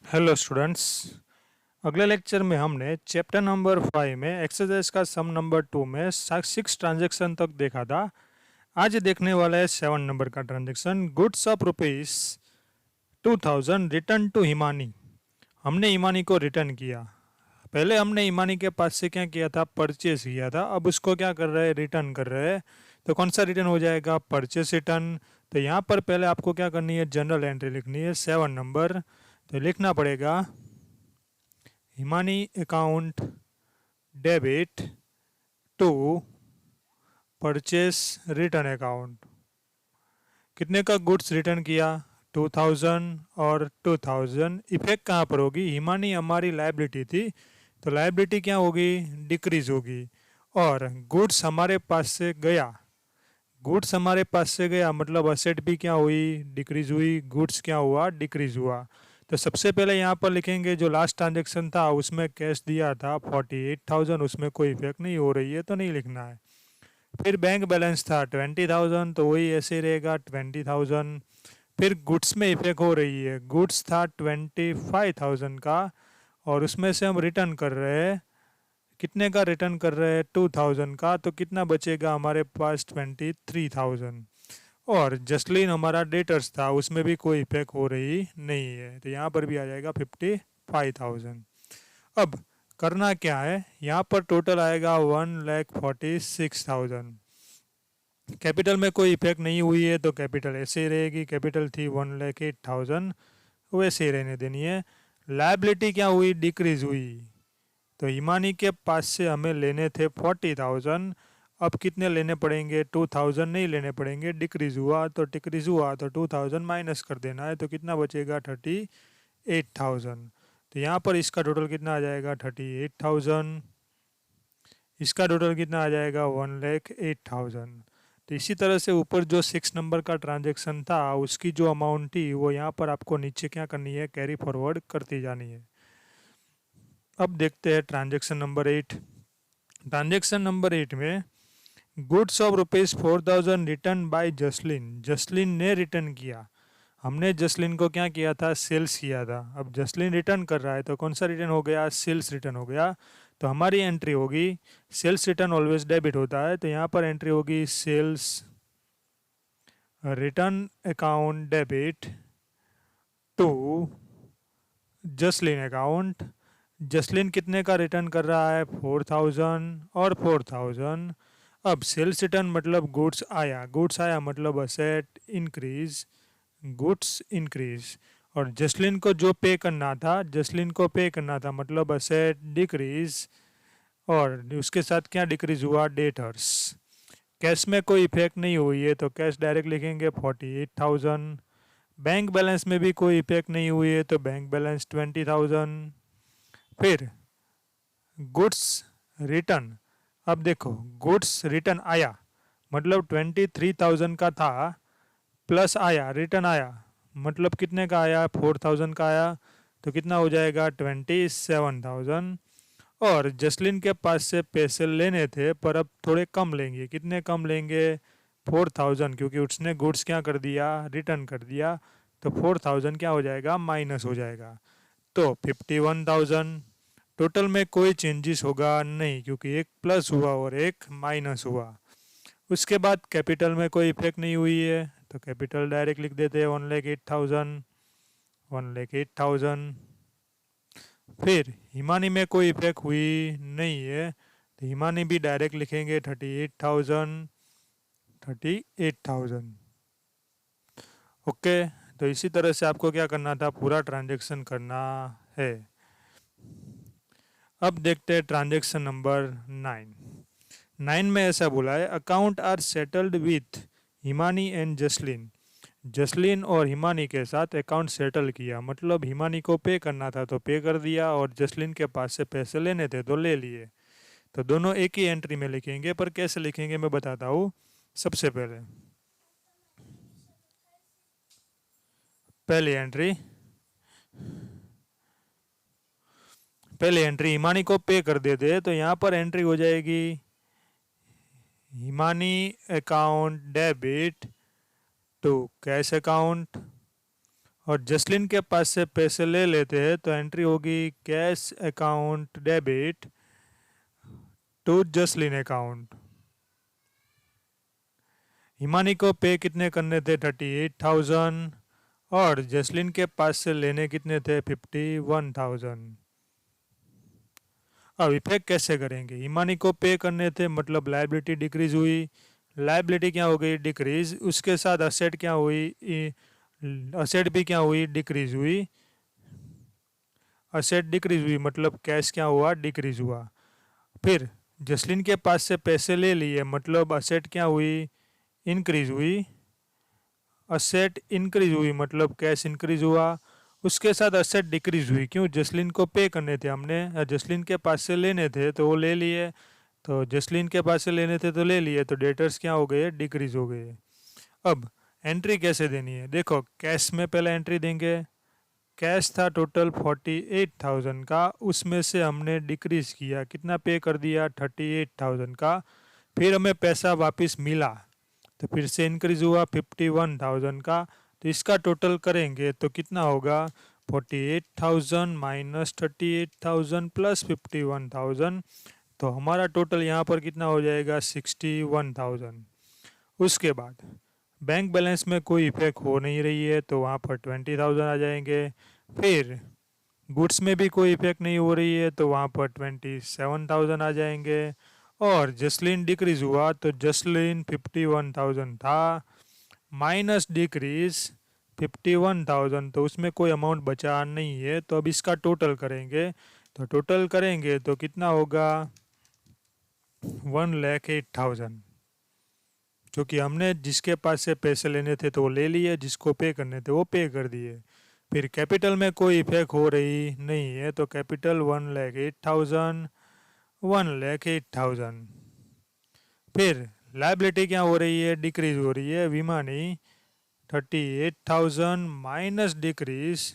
Hello students. अगले lecture में हमने चैप्टर नंबर 5 में एक्सरसाइज का सम नंबर 2 में 6 ट्रांजैक्शन तक देखा था। आज देखने वाला है 7 नंबर का transaction, goods of rupees 2000 return to Himani. हमने हिमानी को रिटर्न किया। पहले हमने हिमानी के पास से क्या किया था, परचेस किया था। अब उसको क्या कर रहे हैं, रिटर्न कर रहे हैं। तो कौन सा रिटर्न हो जाएगा, परचेस रिटर्न। तो यहाँ पर पहले आपको क्या करनी है, जनरल एंट्री लिखनी है 7 नंबर। तो लिखना पड़ेगा Himani account debit to purchase return account. कितने का गुड्स रिटर्न किया, 2000 और 2000। इफेक्ट कहाँ पर होगी, हिमानी हमारी लायबिलिटी थी, तो लायबिलिटी क्या होगी, डिक्रीज होगी। और गुड्स हमारे पास से गया, गुड्स हमारे पास से गया मतलब असेट भी क्या हुई, डिक्रीज हुई। गुड्स क्या हुआ, डिक्रीज हुआ। तो सबसे पहले यहाँ पर लिखेंगे जो लास्ट ट्रांजेक्शन था उसमें कैश दिया था 48,000, उसमें कोई इफेक्ट नहीं हो रही है तो नहीं लिखना है। फिर बैंक बैलेंस था 20,000, तो वही ऐसे ही रहेगा 20,000। फिर गुड्स में इफेक्ट हो रही है, गुड्स था 25,000 का और उसमें से हम रिटर्न कर रहे हैं, कितने का रिटर्न कर रहे हैं, 2000 का। तो कितना बचेगा हमारे पास, 23,000। और जसलीन हमारा डेटर्स था, उसमें भी कोई इफेक्ट हो रही नहीं है, तो यहाँ पर भी आ जाएगा 55,000। अब करना क्या है, यहाँ पर टोटल आएगा 1,46,000। कैपिटल में कोई इफेक्ट नहीं हुई है तो कैपिटल ऐसे ही रहेगी, कैपिटल थी 1,08,000, वैसे ही रहने देनी है। लायबिलिटी क्या हुई, डिक्रीज हुई। तो हिमानी के पास से हमें लेने थे 40,000, अब कितने लेने पड़ेंगे, 2000 नहीं लेने पड़ेंगे, डिक्रीज हुआ तो डिक्रीज हुआ तो 2000 माइनस कर देना है, तो कितना बचेगा 38,000। तो यहाँ पर इसका टोटल कितना आ जाएगा, 38,000। इसका टोटल कितना आ जाएगा, 1,08,000। तो इसी तरह से ऊपर जो 6 नंबर का ट्रांजेक्शन था उसकी जो अमाउंट थी वो यहाँ पर आपको नीचे क्या करनी है, कैरी फॉरवर्ड करती जानी है। अब देखते हैं ट्रांजेक्शन नंबर 8। ट्रांजेक्शन नंबर 8 में goods of rupees 4,000 return by Jaslin, Jaslin ने रिटर्न किया। हमने जसलिन को क्या किया था, सेल्स किया था। अब जसलिन रिटर्न कर रहा है तो कौन सा रिटर्न हो गया, सेल्स रिटर्न हो गया। तो हमारी एंट्री होगी, सेल्स रिटर्न ऑलवेज डेबिट होता है, तो यहाँ पर एंट्री होगी sales return account debit to Jaslin account. Jaslin कितने का रिटर्न कर रहा है, 4,000 और 4,000। अब सेल्स रिटर्न मतलब गुड्स आया, गुड्स आया मतलब असेट इंक्रीज, गुड्स इंक्रीज। और जसलिन को जो पे करना था, जसलिन को पे करना था मतलब असेट डिक्रीज। और उसके साथ क्या डिक्रीज हुआ, डेटर्स। कैश में कोई इफेक्ट नहीं हुई है तो कैश डायरेक्ट लिखेंगे 48,000। बैंक बैलेंस में भी कोई इफेक्ट नहीं हुई है तो बैंक बैलेंस 20,000। फिर गुड्स रिटर्न, अब देखो गुड्स रिटर्न आया मतलब 23,000 का था, प्लस आया, रिटर्न आया मतलब कितने का आया, 4,000 का आया, तो कितना हो जाएगा 27,000। और जसलिन के पास से पैसे लेने थे पर अब थोड़े कम लेंगे, कितने कम लेंगे, 4,000, क्योंकि उसने गुड्स क्या कर दिया, रिटर्न कर दिया। तो 4,000 क्या हो जाएगा, माइनस हो जाएगा, तो 51,000। टोटल में कोई चेंजेस होगा नहीं क्योंकि एक प्लस हुआ और एक माइनस हुआ। उसके बाद कैपिटल में कोई इफेक्ट नहीं हुई है तो कैपिटल डायरेक्ट लिख देते हैं 1,08,000, 1,08,000। फिर हिमानी में कोई इफेक्ट हुई नहीं है तो हिमानी भी डायरेक्ट लिखेंगे 38,000, 38,000। ओके, तो इसी तरह से आपको क्या करना था, पूरा ट्रांजेक्शन करना है। अब देखते हैं ट्रांजेक्शन नंबर 9। 9 में ऐसा बोला है, account are settled with Himani and Jaslin. Jaslin और हिमानी के साथ अकाउंट सेटल किया, मतलब हिमानी को पे करना था तो पे कर दिया और जसलिन के पास से पैसे लेने थे तो ले लिए। तो दोनों एक ही एंट्री में लिखेंगे, पर कैसे लिखेंगे मैं बताता हूँ। सबसे पहले पहली एंट्री, पहली एंट्री हिमानी को पे कर देते तो यहाँ पर एंट्री हो जाएगी Himani account debit to cash account. और जसलीन के पास से पैसे ले लेते हैं तो एंट्री होगी cash account debit to Jasleen account. Himani को पे कितने करने थे 38,000 और जसलीन के पास से लेने कितने थे 51,000। अब इफेक्ट कैसे करेंगे? हिमानी को पे करने थे मतलब लायबिलिटी डिक्रीज हुई, लायबिलिटी क्या हो गई डिक्रीज, उसके साथ असेट क्या हुई, असेट भी क्या हुई डिक्रीज हुई, असेट डिक्रीज हुई मतलब कैश क्या हुआ डिक्रीज हुआ। फिर जसलीन के पास से पैसे ले लिए मतलब असेट क्या हुई इंक्रीज हुई, असेट इंक्रीज हुई मतलब कैश इंक्रीज हुआ, उसके साथ असेट डिक्रीज हुई क्यों जसलीन को पे करने थे हमने, जसलीन के पास से लेने थे तो वो ले लिए, तो जसलीन के पास से लेने थे तो ले लिए, तो डेटर्स क्या हो गए डिक्रीज हो गए। अब एंट्री कैसे देनी है? देखो कैश में पहले एंट्री देंगे, कैश था टोटल 48,000 का, उसमें से हमने डिक्रीज किया कितना पे कर दिया 38,000 का, फिर हमें पैसा वापस मिला तो फिर से इंक्रीज हुआ 51,000 का, तो इसका टोटल करेंगे तो कितना होगा 48,000 माइनस 38,000 प्लस 51,000, तो हमारा टोटल यहाँ पर कितना हो जाएगा 61,000। उसके बाद बैंक बैलेंस में कोई इफेक्ट हो नहीं रही है तो वहाँ पर 20,000 आ जाएंगे। फिर गुड्स में भी कोई इफेक्ट नहीं हो रही है तो वहाँ पर 27,000 आ जाएंगे। और जसलीन डिक्रीज हुआ तो जसलीन 51,000 था माइनस डिक्रीज 51,000, तो उसमें कोई अमाउंट बचा नहीं है, तो अब इसका टोटल करेंगे, तो टोटल करेंगे तो कितना होगा 1,08,000, जो कि हमने जिसके पास से पैसे लेने थे तो वो ले लिए, जिसको पे करने थे वो पे कर दिए। फिर कैपिटल में कोई इफेक्ट हो रही नहीं है तो कैपिटल 1,08,000 1,08,000। फिर लाइबिलिटी क्या हो रही है डिक्रीज हो रही है, विमानी 38,000 माइनस डिक्रीज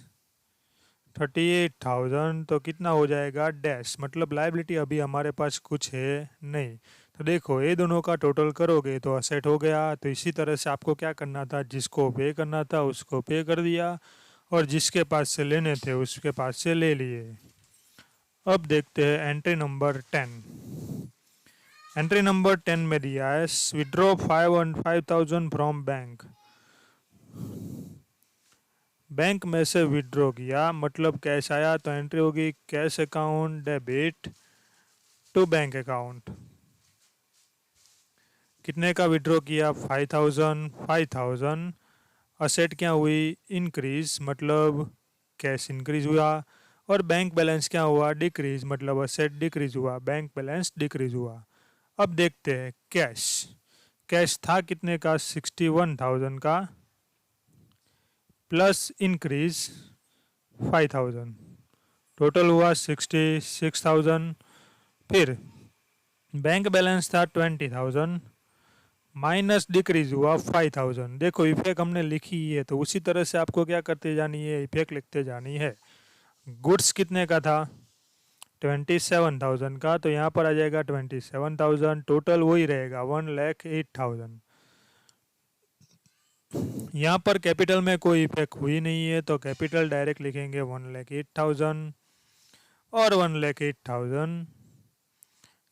38,000 तो कितना हो जाएगा डैश, मतलब लाइबिलिटी अभी हमारे पास कुछ है नहीं। तो देखो ये दोनों का टोटल करोगे तो असेट हो गया, तो इसी तरह से आपको क्या करना था, जिसको पे करना था उसको पे कर दिया और जिसके पास से लेने थे उसके पास से ले लिए। अब देखते हैं एंट्री नंबर 10। एंट्री नंबर 10 में दिया है विड्रॉ 5,000 फ्रॉम बैंक। बैंक में से विड्रॉ किया मतलब कैश आया तो एंट्री होगी cash account debit to bank account. कितने का विड्रॉ किया 5,000। असेट क्या हुई इंक्रीज मतलब कैश इंक्रीज हुआ, और बैंक बैलेंस क्या हुआ डिक्रीज मतलब असेट डिक्रीज हुआ, बैंक बैलेंस डिक्रीज हुआ। अब देखते हैं कैश, कैश था कितने का 61,000 का प्लस इंक्रीज 5,000, टोटल हुआ 66,000। फिर बैंक बैलेंस था 20,000 माइनस डिक्रीज हुआ 5,000। देखो इफेक्ट हमने लिखी है तो उसी तरह से आपको क्या करते जानी है इफेक्ट लिखते जानी है। गुड्स कितने का था 27,000 का, तो यहाँ पर आ जाएगा 27,000, टोटल वही रहेगा 1,08,000। यहाँ पर कैपिटल में कोई इफेक्ट हुई नहीं है तो कैपिटल डायरेक्ट लिखेंगे 1,08,000 और 1,08,000।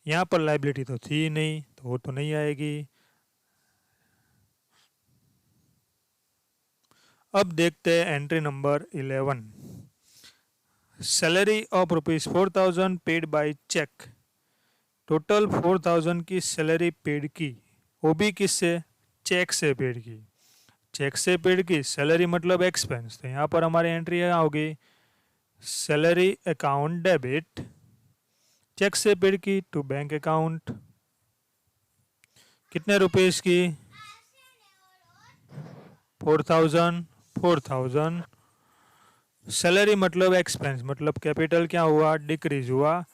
यहाँ पर लाइबिलिटी तो थी नहीं तो वो तो नहीं आएगी। अब देखते हैं entry number 11। Salary of ₹4,000 paid by cheque. Total 4,000 की सैलरी पेड की, वो भी किससे चेक से पेड की, चेक से पेड की सैलरी मतलब एक्सपेंस, तो यहाँ पर हमारी एंट्री यहाँ होगी सैलरी अकाउंट डेबिट चेक से पेड की टू बैंक अकाउंट। कितने रुपीस की 4,000। सैलरी मतलब एक्सपेंस मतलब कैपिटल क्या हुआ डिक्रीज हुआ,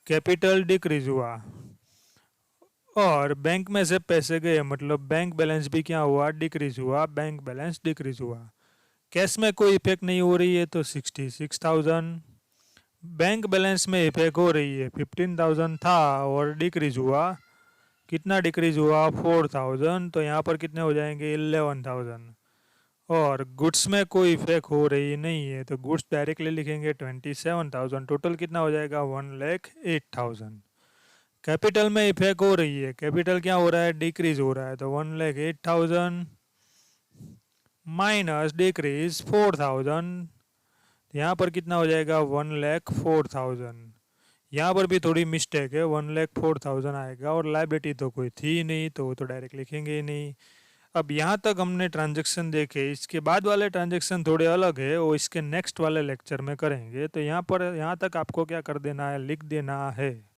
कैपिटल डिक्रीज हुआ, और बैंक में से पैसे गए मतलब बैंक बैलेंस भी क्या हुआ डिक्रीज हुआ, बैंक बैलेंस डिक्रीज हुआ। कैश में कोई इफेक्ट नहीं हो रही है तो 66,000। बैंक बैलेंस में इफेक्ट हो रही है 15,000 था और डिक्रीज हुआ, कितना डिक्रीज हुआ 4,000, तो यहाँ पर कितने हो जाएंगे 11,000। और गुड्स में कोई इफेक्ट हो रही नहीं है, तो गुड्स डायरेक्टली लिखेंगे 27,000। टोटल कितना हो जाएगा? 1,08,000। कैपिटल में इफेक्ट हो रही है, कैपिटल क्या हो रहा है? डिक्रीज हो रहा है, तो 1,08,000 माइनस डिक्रीज 4,000, यहाँ पर कितना हो जाएगा? 1,04,000। यहाँ पर भी थोड़ी मिस्टेक है, 1,04,000 आएगा, और लाइबिलिटी तो कोई थी ही नहीं, तो वो तो डायरेक्ट लिखेंगे ही नहीं। अब यहाँ तक हमने ट्रांजैक्शन देखे, इसके बाद वाले ट्रांजैक्शन थोड़े अलग है, वो इसके नेक्स्ट वाले लेक्चर में करेंगे। तो यहाँ तक आपको क्या कर देना है? लिख देना है